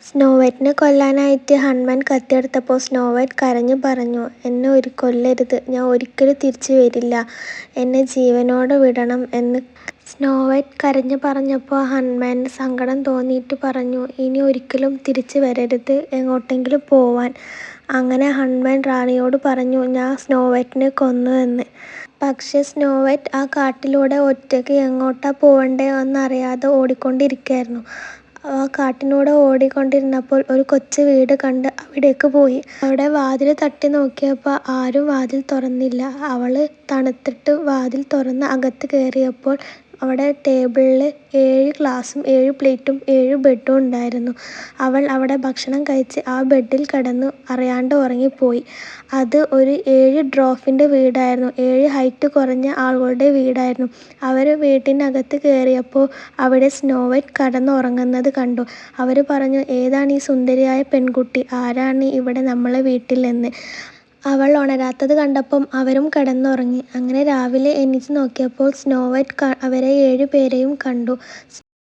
Snow വൈറ്റിനെ കൊല്ലാനായിട്ട് Hanuman കത്തിയെടുത്തപ്പോൾ snow white കരഞ്ഞു പറഞ്ഞു, എന്നെ കൊല്ലരുത്, ഞാൻ ഒരിക്കലും തിരിച്ചു വരില്ല, എന്നെ ജീവനോടെ വിടണം എന്ന് സ്നോ വൈറ്റ് കരഞ്ഞു പറഞ്ഞപ്പോൾ ഹനുമാന് സങ്കടം തോന്നിയിട്ട് പറഞ്ഞു, ഇനി ഒരിക്കലും തിരിച്ചു വരരുത്, എങ്ങോട്ടെങ്കിലും പോവാൻ. അങ്ങനെ ഹനുമാൻ റാണിയോട് പറഞ്ഞു, ഞാൻ സ്നോ വൈറ്റിനെ കൊന്നു എന്ന്. പക്ഷേ സ്നോ വൈറ്റ് ആ കാട്ടിലൂടെ ഒറ്റയ്ക്ക് എങ്ങോട്ടാ പോവണ്ടേ എന്നറിയാതെ ഓടിക്കൊണ്ടിരിക്കുകയായിരുന്നു. ആ കാട്ടിലൂടെ ഓടിക്കൊണ്ടിരുന്നപ്പോൾ ഒരു കൊച്ചു വീട് കണ്ട് അവിടേക്ക് പോയി. അവിടെ വാതിൽ തട്ടി നോക്കിയപ്പോൾ ആരും വാതിൽ തുറന്നില്ല. അവൾ തണുത്തിട്ട് വാതിൽ തുറന്ന് അകത്ത് കയറിയപ്പോൾ അവിടെ ടേബിളിൽ 7 ഗ്ലാസും 7 പ്ലേറ്റും 7 ബെഡും ഉണ്ടായിരുന്നു. അവൾ അവിടെ ഭക്ഷണം കഴിച്ച് ആ ബെഡിൽ കിടന്ന് അറിയാണ്ട് ഉറങ്ങിപ്പോയി. അത് ഒരു 7 ഡ്വാർഫിൻ്റെ വീടായിരുന്നു. 7 ഹൈറ്റ് കുറഞ്ഞ ആളുകളുടെ വീടായിരുന്നു. അവർ വീട്ടിനകത്ത് കയറിയപ്പോൾ അവിടെ സ്നോ വൈറ്റ് കിടന്നുറങ്ങുന്നത് കണ്ടു. അവർ പറഞ്ഞു, ഏതാണ് ഈ സുന്ദരിയായ പെൺകുട്ടി, ആരാണ് ഇവിടെ നമ്മളെ വീട്ടിൽ എന്ന്. അവൾ ഉണരാത്തത് കണ്ടപ്പം അവരും കിടന്നുറങ്ങി. അങ്ങനെ രാവിലെ എണീറ്റ് നോക്കിയപ്പോൾ സ്നോ വൈറ്റ് അവരെ 7 പേരെയും കണ്ടു.